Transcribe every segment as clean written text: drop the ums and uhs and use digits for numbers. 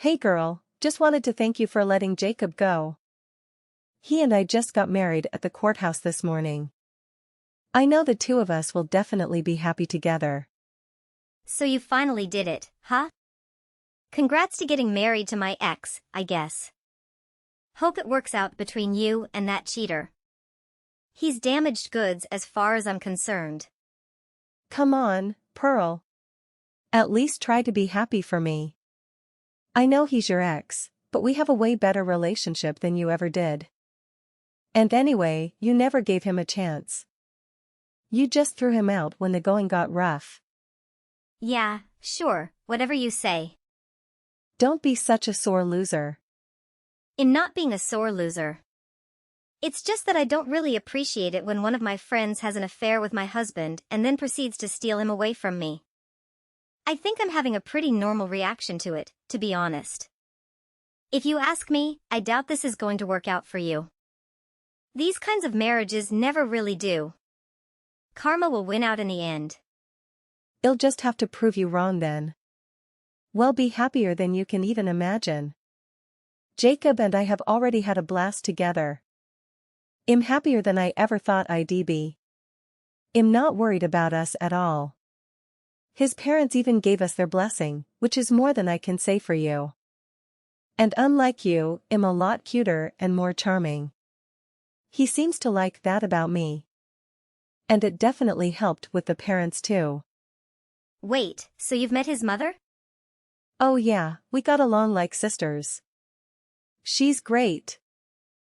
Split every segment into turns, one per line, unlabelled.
Hey girl, just wanted to thank you for letting Jacob go. He and I just got married at the courthouse this morning. I know the two of us will definitely be happy together.
So you finally did it, huh? Congrats to getting married to my ex, I guess. Hope it works out between you and that cheater. He's damaged goods as far as I'm concerned.
Come on, Pearl. At least try to be happy for me. I know he's your ex, but we have a way better relationship than you ever did. And anyway, you never gave him a chance. You just threw him out when the going got rough.
Yeah, sure, whatever you say.
Don't be such a sore loser.
I'm not being a sore loser. It's just that I don't really appreciate it when one of my friends has an affair with my husband and then proceeds to steal him away from me. I think I'm having a pretty normal reaction to it, to be honest. If you ask me, I doubt this is going to work out for you. These kinds of marriages never really do. Karma will win out in the end.
He'll just have to prove you wrong then. We'll be happier than you can even imagine. Jacob and I have already had a blast together. I'm happier than I ever thought I'd be. I'm not worried about us at all. His parents even gave us their blessing, which is more than I can say for you. And unlike you, I'm a lot cuter and more charming. He seems to like that about me. And it definitely helped with the parents too.
Wait, so you've met his mother?
Oh yeah, we got along like sisters. She's great.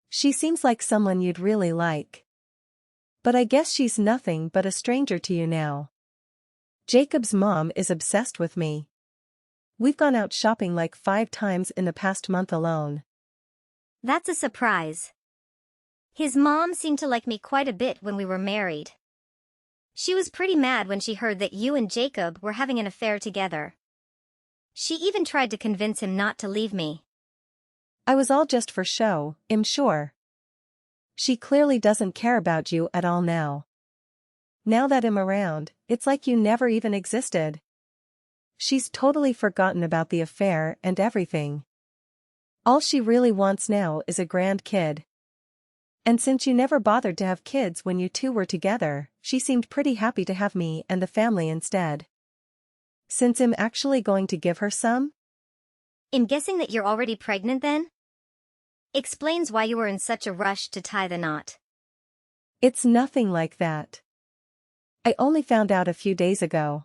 She seems like someone you'd really like. But I guess she's nothing but a stranger to you now. Jacob's mom is obsessed with me. We've gone out shopping like 5 times in the past month alone.
That's a surprise. His mom seemed to like me quite a bit when we were married. She was pretty mad when she heard that you and Jacob were having an affair together. She even tried to convince him not to leave me.
I was all just for show, I'm sure. She clearly doesn't care about you at all now. Now that I'm around, it's like you never even existed. She's totally forgotten about the affair and everything. All she really wants now is a grand kid. And since you never bothered to have kids when you two were together, she seemed pretty happy to have me and the family instead. Since I'm actually going to give her some?
I'm guessing that you're already pregnant then? Explains why you were in such a rush to tie the knot.
It's nothing like that. I only found out a few days ago.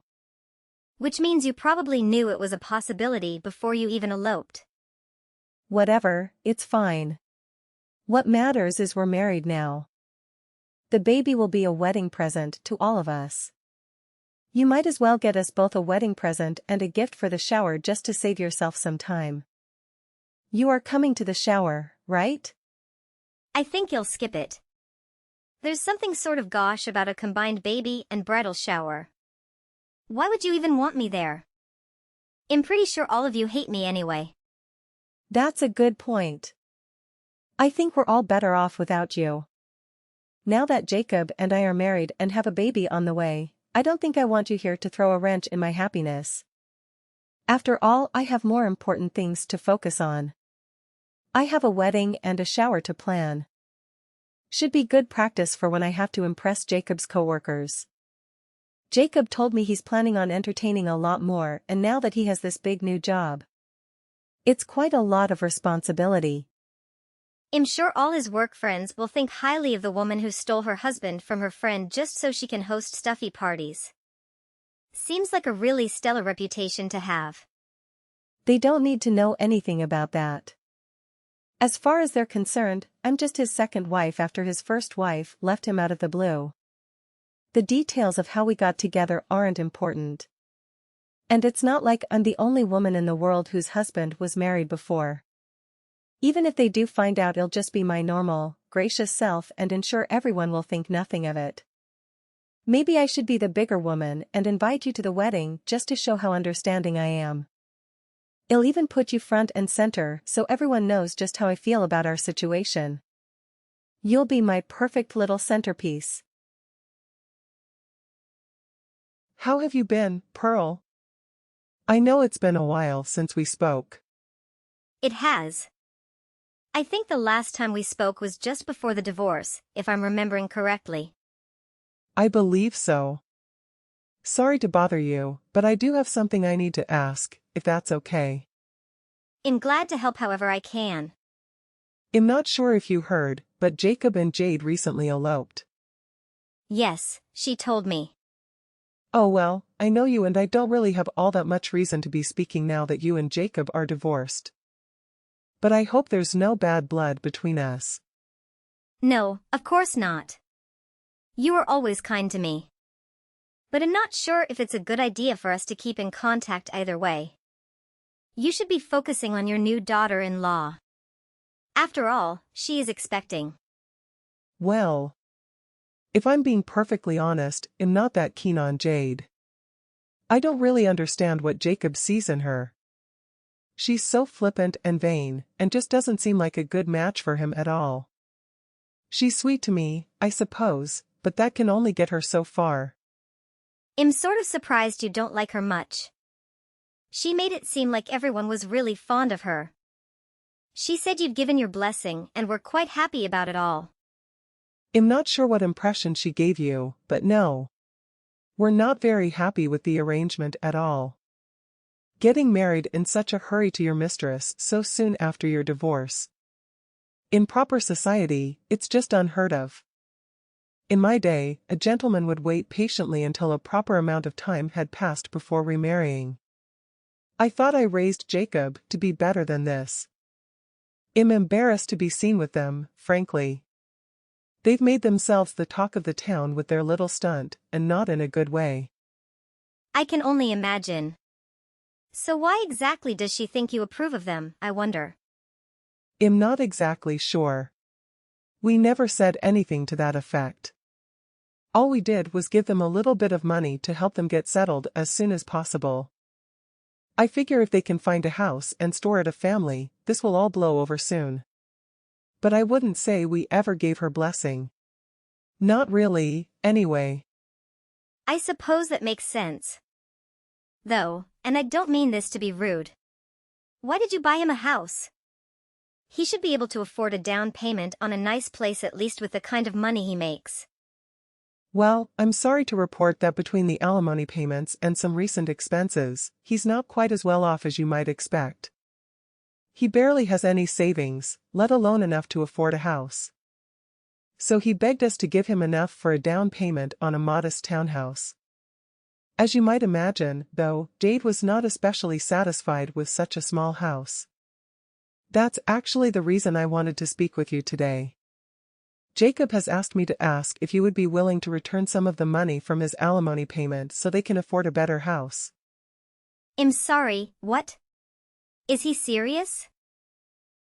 Which means you probably knew it was a possibility before you even eloped.
Whatever, it's fine. What matters is we're married now. The baby will be a wedding present to all of us. You might as well get us both a wedding present and a gift for the shower just to save yourself some time. You are coming to the shower, right?
I think you'll skip it. There's something sort of gauche about a combined baby and bridal shower. Why would you even want me there? I'm pretty sure all of you hate me anyway.
That's a good point. I think we're all better off without you. Now that Jacob and I are married and have a baby on the way, I don't think I want you here to throw a wrench in my happiness. After all, I have more important things to focus on. I have a wedding and a shower to plan. Should be good practice for when I have to impress Jacob's coworkers. Jacob told me he's planning on entertaining a lot more and now that he has this big new job. It's quite a lot of responsibility.
I'm sure all his work friends will think highly of the woman who stole her husband from her friend just so she can host stuffy parties. Seems like a really stellar reputation to have.
They don't need to know anything about that. As far as they're concerned, I'm just his second wife after his first wife left him out of the blue. The details of how we got together aren't important. And it's not like I'm the only woman in the world whose husband was married before. Even if they do find out, I'll just be my normal, gracious self and ensure everyone will think nothing of it. Maybe I should be the bigger woman and invite you to the wedding just to show how understanding I am. I'll even put you front and center so everyone knows just how I feel about our situation. You'll be my perfect little centerpiece.
How have you been, Pearl? I know it's been a while since we spoke.
It has. I think the last time we spoke was just before the divorce, if I'm remembering correctly.
I believe so. Sorry to bother you, but I do have something I need to ask, if that's okay.
I'm glad to help however I can.
I'm not sure if you heard, but Jacob and Jade recently eloped.
Yes, she told me.
Oh well, I know you and I don't really have all that much reason to be speaking now that you and Jacob are divorced. But I hope there's no bad blood between us.
No, of course not. You are always kind to me. But I'm not sure if it's a good idea for us to keep in contact either way. You should be focusing on your new daughter-in-law. After all, she is expecting.
Well, if I'm being perfectly honest, I'm not that keen on Jade. I don't really understand what Jacob sees in her. She's so flippant and vain, and just doesn't seem like a good match for him at all. She's sweet to me, I suppose, but that can only get her so far.
I'm sort of surprised you don't like her much. She made it seem like everyone was really fond of her. She said you'd given your blessing and were quite happy about it all.
I'm not sure what impression she gave you, but no. We're not very happy with the arrangement at all. Getting married in such a hurry to your mistress so soon after your divorce. In proper society, it's just unheard of. In my day, a gentleman would wait patiently until a proper amount of time had passed before remarrying. I thought I raised Jacob to be better than this. I'm embarrassed to be seen with them, frankly. They've made themselves the talk of the town with their little stunt, and not in a good way.
I can only imagine. So why exactly does she think you approve of them, I wonder?
I'm not exactly sure. We never said anything to that effect. All we did was give them a little bit of money to help them get settled as soon as possible. I figure if they can find a house and store it a family, this will all blow over soon. But I wouldn't say we ever gave her blessing. Not really, anyway.
I suppose that makes sense. Though, and I don't mean this to be rude. Why did you buy him a house? He should be able to afford a down payment on a nice place at least with the kind of money he makes.
Well, I'm sorry to report that between the alimony payments and some recent expenses, he's not quite as well off as you might expect. He barely has any savings, let alone enough to afford a house. So he begged us to give him enough for a down payment on a modest townhouse. As you might imagine, though, Jade was not especially satisfied with such a small house. That's actually the reason I wanted to speak with you today. Jacob has asked me to ask if you would be willing to return some of the money from his alimony payment so they can afford a better house.
I'm sorry, what? Is he serious?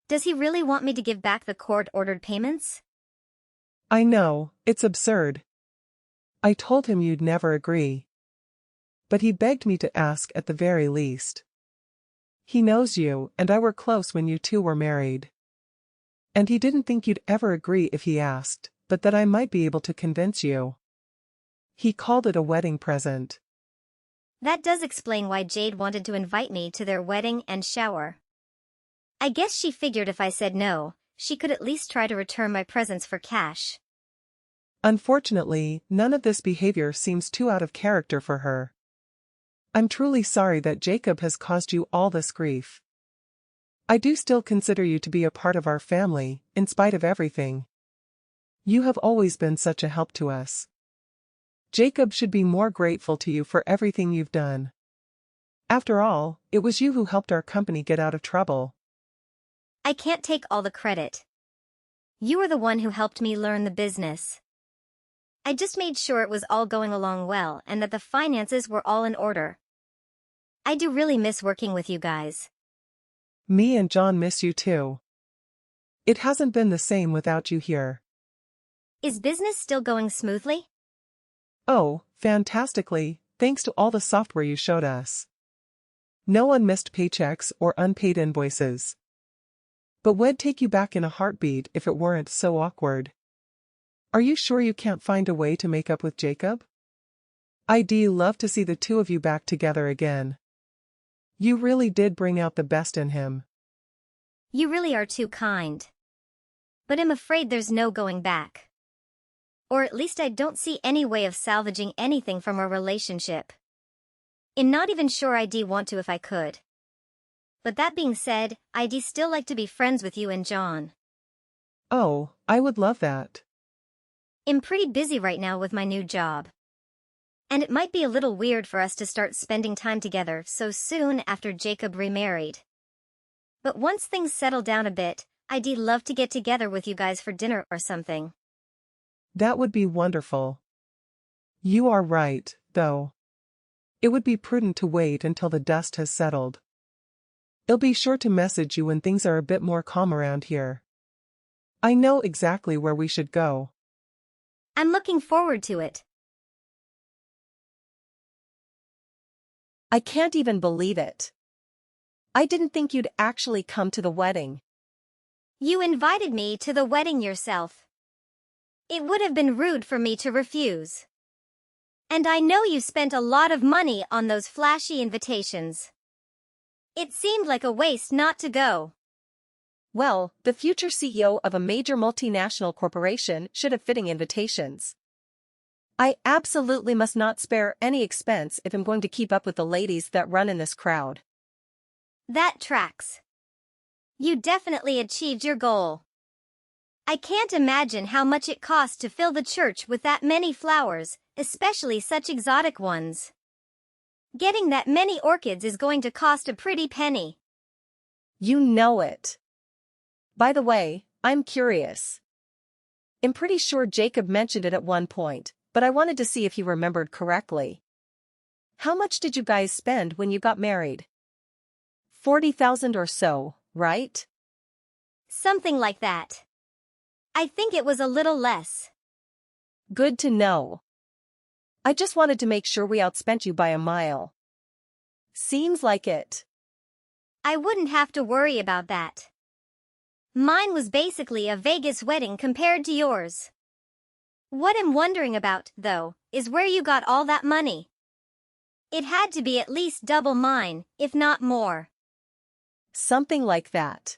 Does he really want me to give back the court-ordered payments?
I know, it's absurd. I told him you'd never agree. But he begged me to ask at the very least. He knows you, and I were close when you two were married. And he didn't think you'd ever agree if he asked, but that I might be able to convince you. He called it a wedding present.
That does explain why Jade wanted to invite me to their wedding and shower. I guess she figured if I said no, she could at least try to return my presents for cash.
Unfortunately, none of this behavior seems too out of character for her. I'm truly sorry that Jacob has caused you all this grief. I do still consider you to be a part of our family, in spite of everything. You have always been such a help to us. Jacob should be more grateful to you for everything you've done. After all, it was you who helped our company get out of trouble.
I can't take all the credit. You were the one who helped me learn the business. I just made sure it was all going along well and that the finances were all in order. I do really miss working with you guys.
Me and John miss you too. It hasn't been the same without you here.
Is business still going smoothly?
Oh, fantastically, thanks to all the software you showed us. No unmissed paychecks or unpaid invoices. But we'd take you back in a heartbeat if it weren't so awkward. Are you sure you can't find a way to make up with Jacob? I'd love to see the two of you back together again. You really did bring out the best in him.
You really are too kind. But I'm afraid there's no going back. Or at least I don't see any way of salvaging anything from our relationship. I'm not even sure I'd want to if I could. But that being said, I'd still like to be friends with you and John.
Oh, I would love that.
I'm pretty busy right now with my new job. And it might be a little weird for us to start spending time together so soon after Jacob remarried. But once things settle down a bit, I'd love to get together with you guys for dinner or something.
That would be wonderful. You are right, though. It would be prudent to wait until the dust has settled. I'll be sure to message you when things are a bit more calm around here. I know exactly where we should go.
I'm looking forward to it.
I can't even believe it. I didn't think you'd actually come to the wedding.
You invited me to the wedding yourself. It would have been rude for me to refuse. And I know you spent a lot of money on those flashy invitations. It seemed like a waste not to go.
Well, the future CEO of a major multinational corporation should have fitting invitations. I absolutely must not spare any expense if I'm going to keep up with the ladies that run in this crowd.
That tracks. You definitely achieved your goal. I can't imagine how much it cost to fill the church with that many flowers, especially such exotic ones. Getting that many orchids is going to cost a pretty penny.
You know it. By the way, I'm curious. I'm pretty sure Jacob mentioned it at one point, but I wanted to see if he remembered correctly. How much did you guys spend when you got married? 40,000 or so, right?
Something like that. I think it was a little less.
Good to know. I just wanted to make sure we outspent you by a mile. Seems like it.
I wouldn't have to worry about that. Mine was basically a Vegas wedding compared to yours. What I'm wondering about, though, is where you got all that money. It had to be at least double mine, if not more.
Something like that.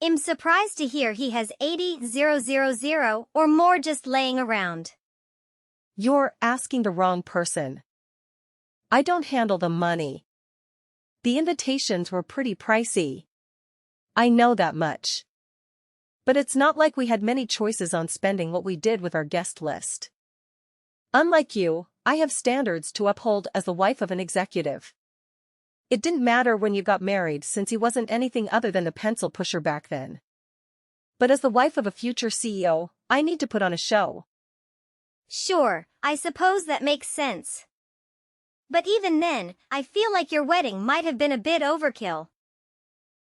I'm surprised to hear he has 80,000 or more just laying around.
You're asking the wrong person. I don't handle the money. The invitations were pretty pricey. I know that much. But it's not like we had many choices on spending what we did with our guest list. Unlike you, I have standards to uphold as the wife of an executive. It didn't matter when you got married since he wasn't anything other than a pencil pusher back then. But as the wife of a future CEO, I need to put on a show.
Sure, I suppose that makes sense. But even then, I feel like your wedding might have been a bit overkill.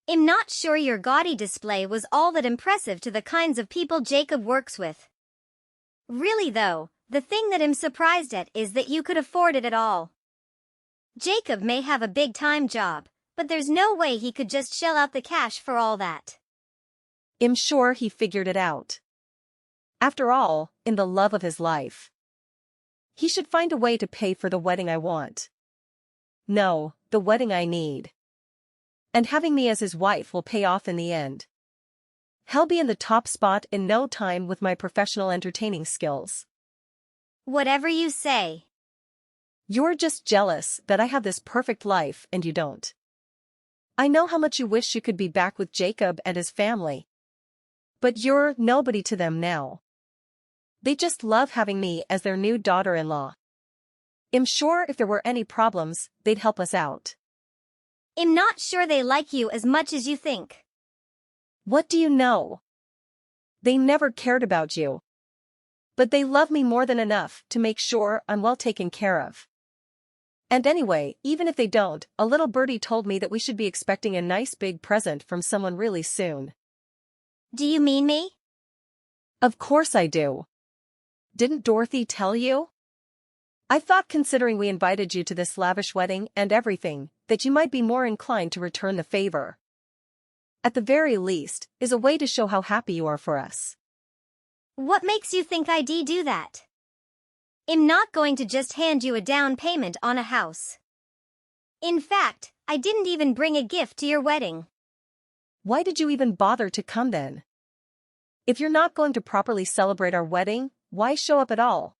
I'm not sure your gaudy display was all that impressive to the kinds of people Jacob works with. Really though, the thing that I'm surprised at is that you could afford it at all. Jacob may have a big-time job, but there's no way he could just shell out the cash for all that.
I'm sure he figured it out. After all, in the love of his life, he should find a way to pay for the wedding I want. No, the wedding I need. And having me as his wife will pay off in the end. He'll be in the top spot in no time with my professional entertaining skills.
Whatever you say.
You're just jealous that I have this perfect life and you don't. I know how much you wish you could be back with Jacob and his family. But you're nobody to them now. They just love having me as their new daughter-in-law. I'm sure if there were any problems, they'd help us out.
I'm not sure they like you as much as you think.
What do you know? They never cared about you. But they love me more than enough to make sure I'm well taken care of. And anyway, even if they don't, a little birdie told me that we should be expecting a nice big present from someone really soon.
Do you mean me?
Of course I do. Didn't Dorothy tell you? I thought considering we invited you to this lavish wedding and everything, that you might be more inclined to return the favor. At the very least, is a way to show how happy you are for us.
What makes you think I'd do that? I'm not going to just hand you a down payment on a house. In fact, I didn't even bring a gift to your wedding.
Why did you even bother to come then? If you're not going to properly celebrate our wedding, why show up at all?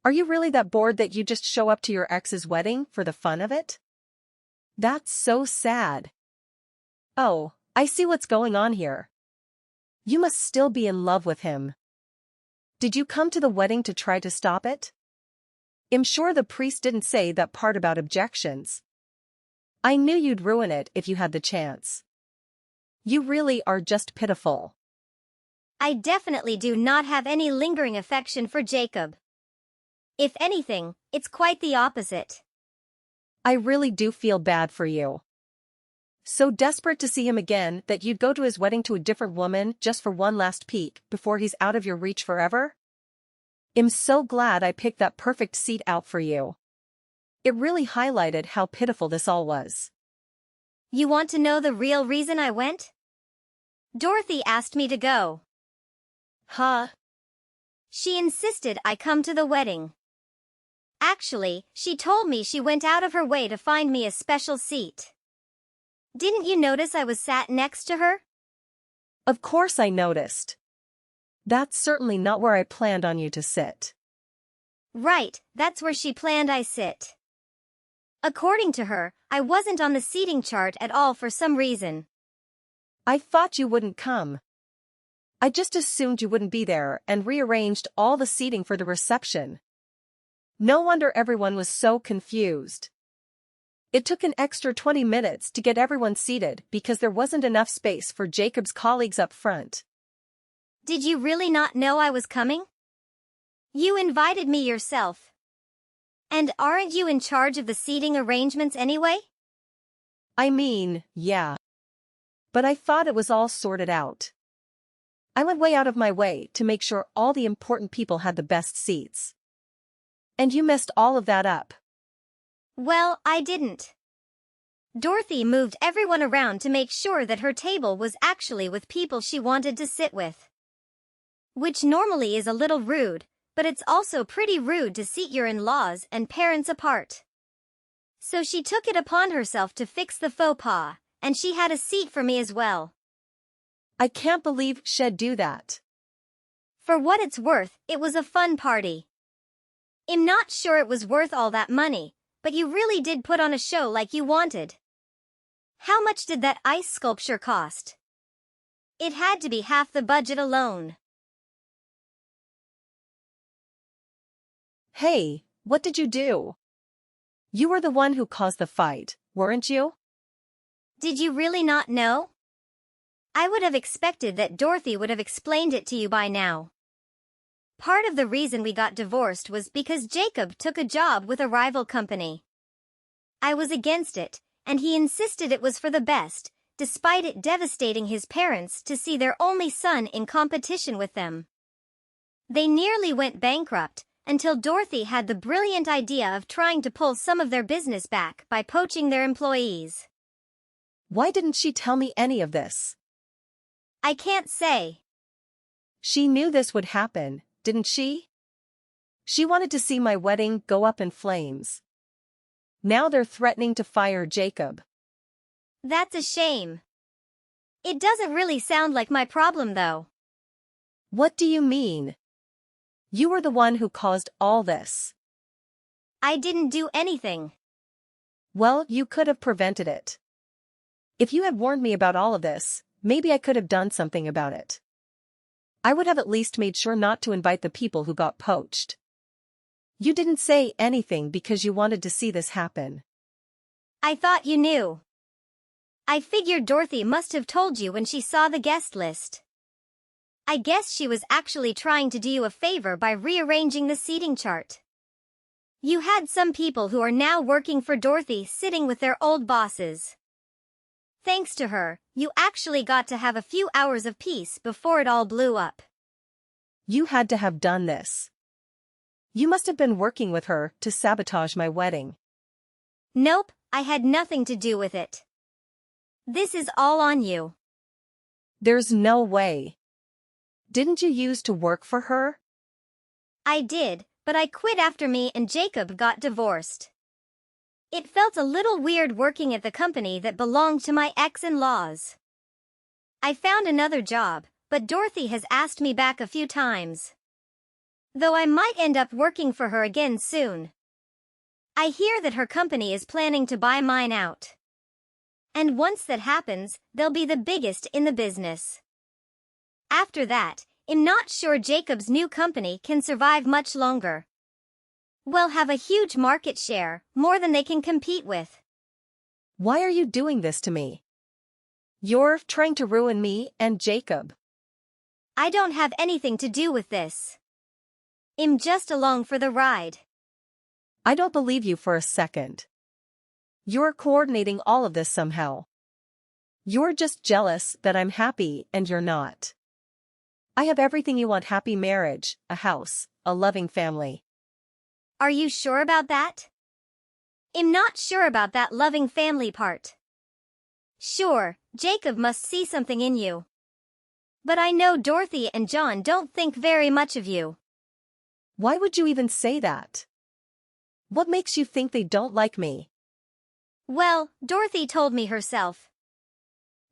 Are you really that bored that you just show up to your ex's wedding for the fun of it? That's so sad. Oh, I see what's going on here. You must still be in love with him. Did you come to the wedding to try to stop it? I'm sure the priest didn't say that part about objections. I knew you'd ruin it if you had the chance. You really are just pitiful.
I definitely do not have any lingering affection for Jacob. If anything, it's quite the opposite.
I really do feel bad for you. So desperate to see him again that you'd go to his wedding to a different woman just for one last peek before he's out of your reach forever? I'm so glad I picked that perfect seat out for you. It really highlighted how pitiful this all was.
You want to know the real reason I went? Dorothy asked me to go.
Huh?
She insisted I come to the wedding. Actually, she told me she went out of her way to find me a special seat. Didn't you notice I was sat next to her?
Of course I noticed. That's certainly not where I planned on you to sit.
Right, that's where she planned I sit. According to her, I wasn't on the seating chart at all for some reason.
I thought you wouldn't come. I just assumed you wouldn't be there and rearranged all the seating for the reception. No wonder everyone was so confused. It took an extra 20 minutes to get everyone seated because there wasn't enough space for Jacob's colleagues up front.
Did you really not know I was coming? You invited me yourself. And aren't you in charge of the seating arrangements anyway?
I mean, yeah. But I thought it was all sorted out. I went way out of my way to make sure all the important people had the best seats. And you messed all of that up.
Well, I didn't. Dorothy moved everyone around to make sure that her table was actually with people she wanted to sit with. Which normally is a little rude, but it's also pretty rude to seat your in-laws and parents apart. So she took it upon herself to fix the faux pas, and she had a seat for me as well.
I can't believe she'd do that.
For what it's worth, it was a fun party. I'm not sure it was worth all that money, but you really did put on a show like you wanted. How much did that ice sculpture cost? It had to be half the budget alone.
Hey, what did you do? You were the one who caused the fight, weren't you?
Did you really not know? I would have expected that Dorothy would have explained it to you by now. Part of the reason we got divorced was because Jacob took a job with a rival company. I was against it, and he insisted it was for the best, despite it devastating his parents to see their only son in competition with them. They nearly went bankrupt, until Dorothy had the brilliant idea of trying to pull some of their business back by poaching their employees.
Why didn't she tell me any of this?
I can't say.
She knew this would happen, didn't she? She wanted to see my wedding go up in flames. Now they're threatening to fire Jacob.
That's a shame. It doesn't really sound like my problem though.
What do you mean? You were the one who caused all this.
I didn't do anything.
Well, you could have prevented it. If you had warned me about all of this, maybe I could have done something about it. I would have at least made sure not to invite the people who got poached. You didn't say anything because you wanted to see this happen.
I thought you knew. I figured Dorothy must have told you when she saw the guest list. I guess she was actually trying to do you a favor by rearranging the seating chart. You had some people who are now working for Dorothy sitting with their old bosses. Thanks to her, you actually got to have a few hours of peace before it all blew up.
You had to have done this. You must have been working with her to sabotage my wedding.
Nope, I had nothing to do with it. This is all on you.
There's no way. Didn't you used to work for her?
I did, but I quit after me and Jacob got divorced. It felt a little weird working at the company that belonged to my ex-in-laws. I found another job, but Dorothy has asked me back a few times. Though I might end up working for her again soon. I hear that her company is planning to buy mine out. And once that happens, they'll be the biggest in the business. After that, I'm not sure Jacob's new company can survive much longer. We'll have a huge market share, more than they can compete with.
Why are you doing this to me? You're trying to ruin me and Jacob.
I don't have anything to do with this. I'm just along for the ride.
I don't believe you for a second. You're coordinating all of this somehow. You're just jealous that I'm happy and you're not. I have everything you want: happy marriage, a house, a loving family.
Are you sure about that? I'm not sure about that loving family part. Sure, Jacob must see something in you. But I know Dorothy and John don't think very much of you.
Why would you even say that? What makes you think they don't like me?
Well, Dorothy told me herself.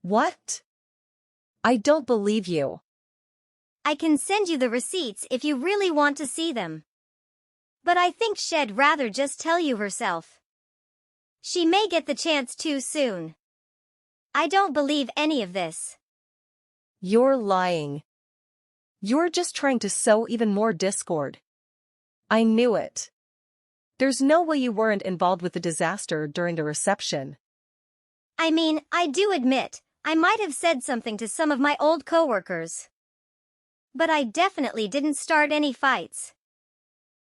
What? I don't believe you.
I can send you the receipts if you really want to see them. But I think she'd rather just tell you herself. She may get the chance too soon. I don't believe any of this.
You're lying. You're just trying to sow even more discord. I knew it. There's no way you weren't involved with the disaster during the reception.
I mean, I do admit, I might have said something to some of my old coworkers. But I definitely didn't start any fights.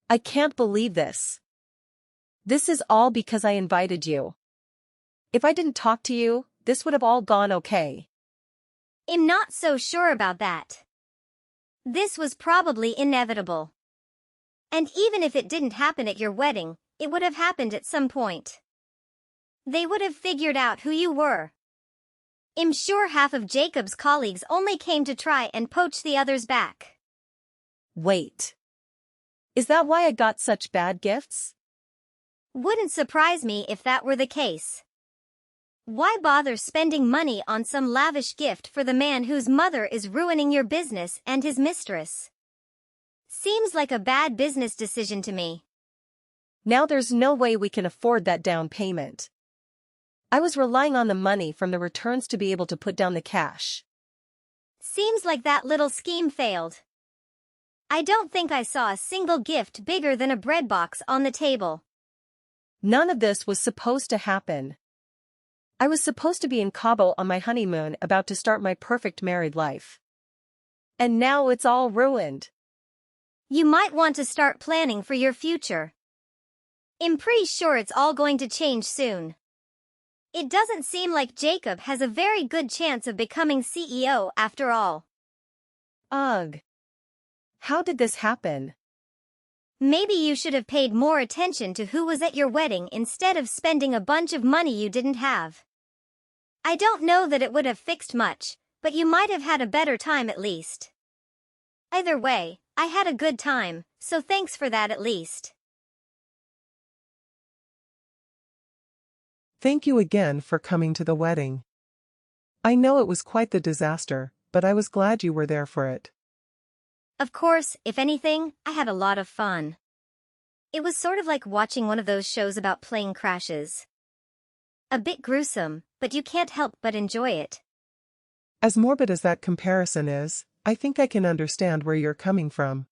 I can't believe this. This is all because I invited you. If I didn't talk to you, this would have all gone okay.
I'm not so sure about that. This was probably inevitable. And even if it didn't happen at your wedding, it would have happened at some point. They would have figured out who you were. I'm sure half of Jacob's colleagues only came to try and poach the others back.
Wait. Is that why I got such bad gifts?
Wouldn't surprise me if that were the case. Why bother spending money on some lavish gift for the man whose mother is ruining your business and his mistress? Seems like a bad business decision to me.
Now there's no way we can afford that down payment. I was relying on the money from the returns to be able to put down the cash.
Seems like that little scheme failed. I don't think I saw a single gift bigger than a bread box on the table.
None of this was supposed to happen. I was supposed to be in Cabo on my honeymoon, about to start my perfect married life. And now it's all ruined.
You might want to start planning for your future. I'm pretty sure it's all going to change soon. It doesn't seem like Jacob has a very good chance of becoming CEO after all.
Ugh. How did this happen?
Maybe you should have paid more attention to who was at your wedding instead of spending a bunch of money you didn't have. I don't know that it would have fixed much, but you might have had a better time at least. Either way, I had a good time, so thanks for that at least.
Thank you again for coming to the wedding. I know it was quite the disaster, but I was glad you were there for it.
Of course, if anything, I had a lot of fun. It was sort of like watching one of those shows about plane crashes. A bit gruesome, but you can't help but enjoy it.
As morbid as that comparison is, I think I can understand where you're coming from.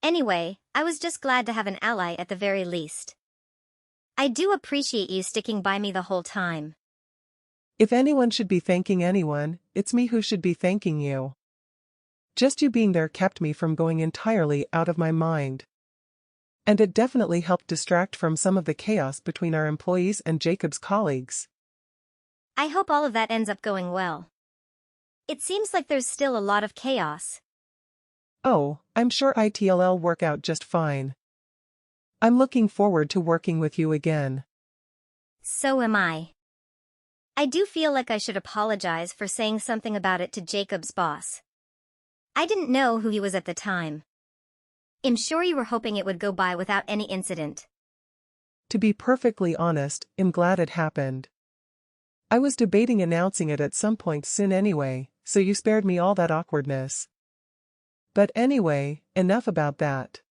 Anyway, I was just glad to have an ally at the very least. I do appreciate you sticking by me the whole time.
If anyone should be thanking anyone, it's me who should be thanking you. Just you being there kept me from going entirely out of my mind. And it definitely helped distract from some of the chaos between our employees and Jacob's colleagues.
I hope all of that ends up going well. It seems like there's still a lot of chaos.
Oh, I'm sure it'll work out just fine. I'm looking forward to working with you again.
So am I. I do feel like I should apologize for saying something about it to Jacob's boss. I didn't know who he was at the time. I'm sure you were hoping it would go by without any incident.
To be perfectly honest, I'm glad it happened. I was debating announcing it at some point soon anyway, so you spared me all that awkwardness. But anyway, enough about that.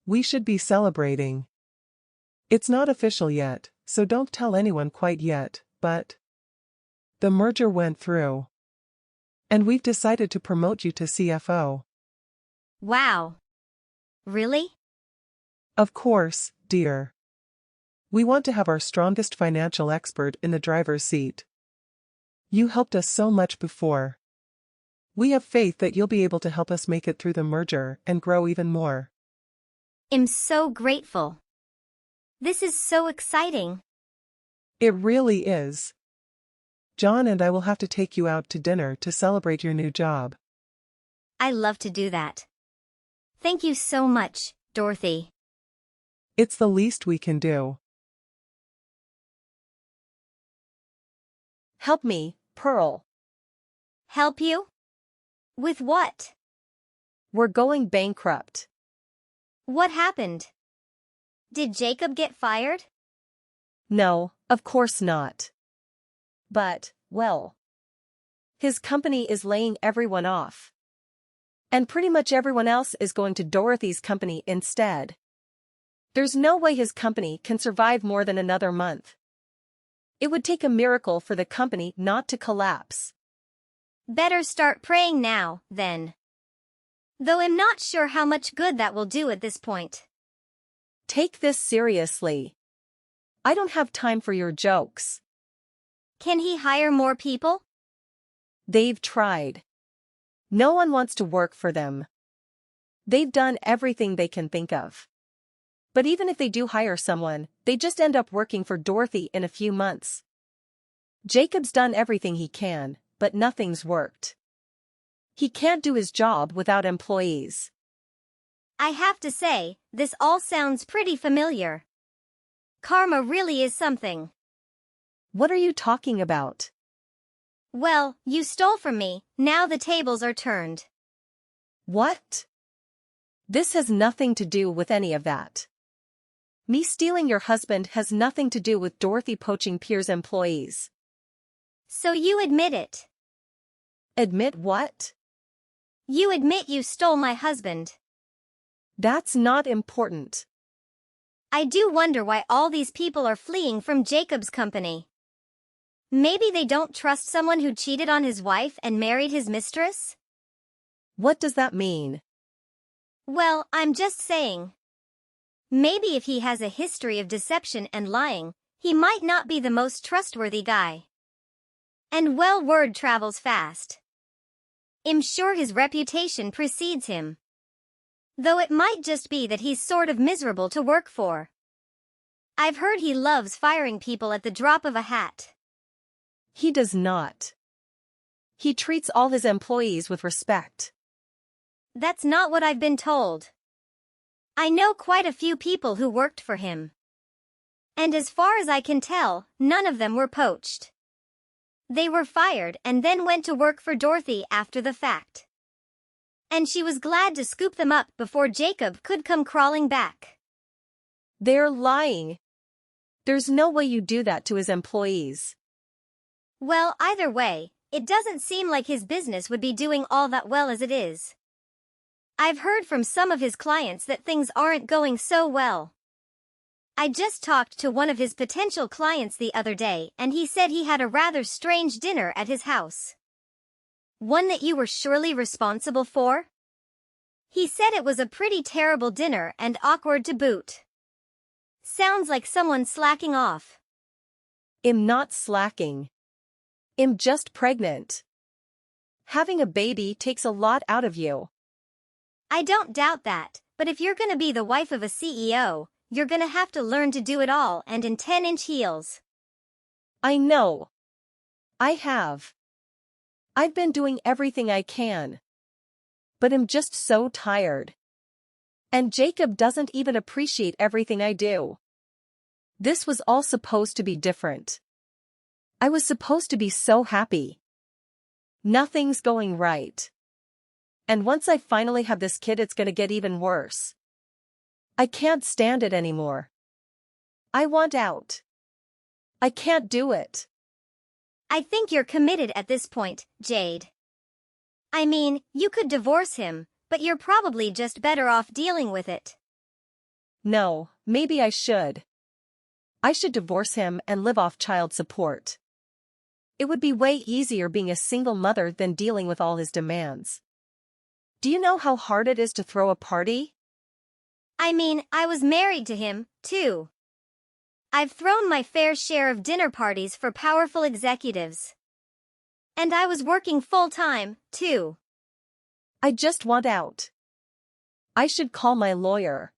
We should be celebrating. It's not official yet, so don't tell anyone quite yet, but the merger went through. And we've decided to promote you to CFO.
Wow. Really?
Of course, dear. We want to have our strongest financial expert in the driver's seat. You helped us so much before. We have faith that you'll be able to help us make it through the merger and grow even more.
I'm so grateful. This is so exciting.
It really is. John and I will have to take you out to dinner to celebrate your new job.
I love to do that. Thank you so much, Dorothy.
It's the least we can do.
Help me, Pearl.
Help you? With what?
We're going bankrupt.
What happened? Did Jacob get fired?
No, of course not. But, well, his company is laying everyone off. And pretty much everyone else is going to Dorothy's company instead. There's no way his company can survive more than another month. It would take a miracle for the company not to collapse.
Better start praying now, then. Though I'm not sure how much good that will do at this point.
Take this seriously. I don't have time for your jokes.
Can he hire more people?
They've tried. No one wants to work for them. They've done everything they can think of. But even if they do hire someone, they just end up working for Dorothy in a few months. Jacob's done everything he can, but nothing's worked. He can't do his job without employees.
I have to say, this all sounds pretty familiar. Karma really is something.
What are you talking about?
Well, you stole from me, now the tables are turned.
What? This has nothing to do with any of that. Me stealing your husband has nothing to do with Dorothy poaching Pierre's employees.
So you admit it.
Admit what?
You admit you stole my husband.
That's not important.
I do wonder why all these people are fleeing from Jacob's company. Maybe they don't trust someone who cheated on his wife and married his mistress?
What does that mean?
Well, I'm just saying. Maybe if he has a history of deception and lying, he might not be the most trustworthy guy. And well, word travels fast. I'm sure his reputation precedes him. Though it might just be that he's sort of miserable to work for. I've heard he loves firing people at the drop of a hat.
He does not. He treats all his employees with respect.
That's not what I've been told. I know quite a few people who worked for him. And as far as I can tell, none of them were poached. They were fired and then went to work for Dorothy after the fact. And she was glad to scoop them up before Jacob could come crawling back.
They're lying. There's no way you do that to his employees.
Well, either way, it doesn't seem like his business would be doing all that well as it is. I've heard from some of his clients that things aren't going so well. I just talked to one of his potential clients the other day and he said he had a rather strange dinner at his house. One that you were surely responsible for? He said it was a pretty terrible dinner and awkward to boot. Sounds like someone slacking off.
I'm not slacking. I'm just pregnant. Having a baby takes a lot out of you.
I don't doubt that, but if you're gonna be the wife of a CEO, you're gonna have to learn to do it all and in 10-inch heels.
I know. I have. I've been doing everything I can. But I'm just so tired. And Jacob doesn't even appreciate everything I do. This was all supposed to be different. I was supposed to be so happy. Nothing's going right. And once I finally have this kid, it's gonna get even worse. I can't stand it anymore. I want out. I can't do it.
I think you're committed at this point, Jade. I mean, you could divorce him, but you're probably just better off dealing with it.
No, maybe I should. I should divorce him and live off child support. It would be way easier being a single mother than dealing with all his demands. Do you know how hard it is to throw a party?
I mean, I was married to him, too. I've thrown my fair share of dinner parties for powerful executives. And I was working full-time, too.
I just want out. I should call my lawyer.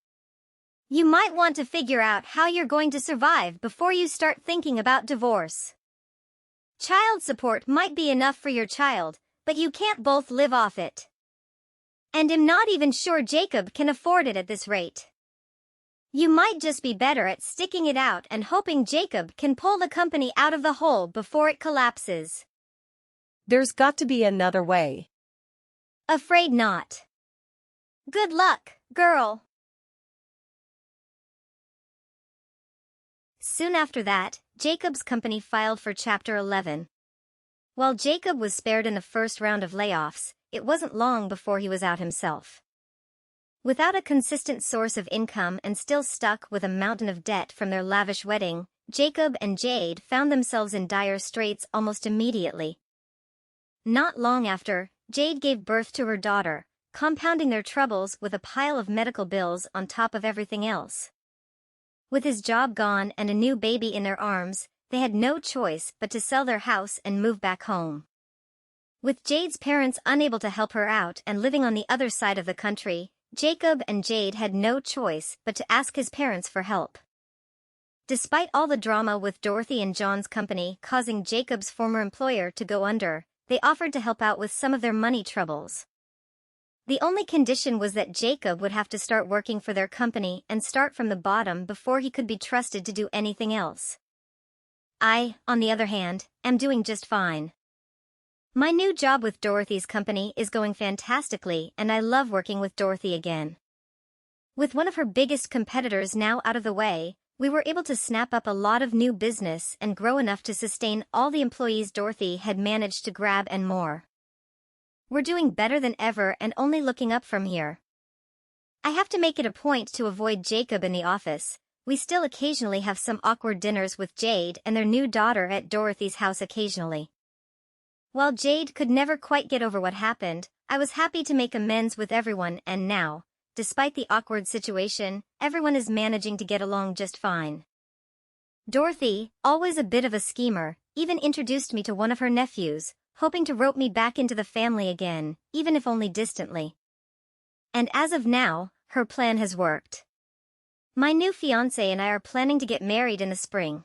You might want to figure out how you're going to survive before you start thinking about divorce. Child support might be enough for your child, but you can't both live off it. And I'm not even sure Jacob can afford it at this rate. You might just be better at sticking it out and hoping Jacob can pull the company out of the hole before it collapses.
There's got to be another way.
Afraid not. Good luck, girl. Soon after that, Jacob's company filed for Chapter 11. While Jacob was spared in the first round of layoffs, it wasn't long before he was out himself. Without a consistent source of income and still stuck with a mountain of debt from their lavish wedding, Jacob and Jade found themselves in dire straits almost immediately. Not long after, Jade gave birth to her daughter, compounding their troubles with a pile of medical bills on top of everything else. With his job gone and a new baby in their arms, they had no choice but to sell their house and move back home. With Jade's parents unable to help her out and living on the other side of the country, Jacob and Jade had no choice but to ask his parents for help. Despite all the drama with Dorothy and John's company causing Jacob's former employer to go under, they offered to help out with some of their money troubles. The only condition was that Jacob would have to start working for their company and start from the bottom before he could be trusted to do anything else. I, on the other hand, am doing just fine. My new job with Dorothy's company is going fantastically and I love working with Dorothy again. With one of her biggest competitors now out of the way, we were able to snap up a lot of new business and grow enough to sustain all the employees Dorothy had managed to grab and more. We're doing better than ever and only looking up from here. I have to make it a point to avoid Jacob in the office. We still occasionally have some awkward dinners with Jade and their new daughter at Dorothy's house occasionally. While Jade could never quite get over what happened, I was happy to make amends with everyone and now, despite the awkward situation, everyone is managing to get along just fine. Dorothy, always a bit of a schemer, even introduced me to one of her nephews, hoping to rope me back into the family again, even if only distantly. And as of now, her plan has worked. My new fiancé and I are planning to get married in the spring.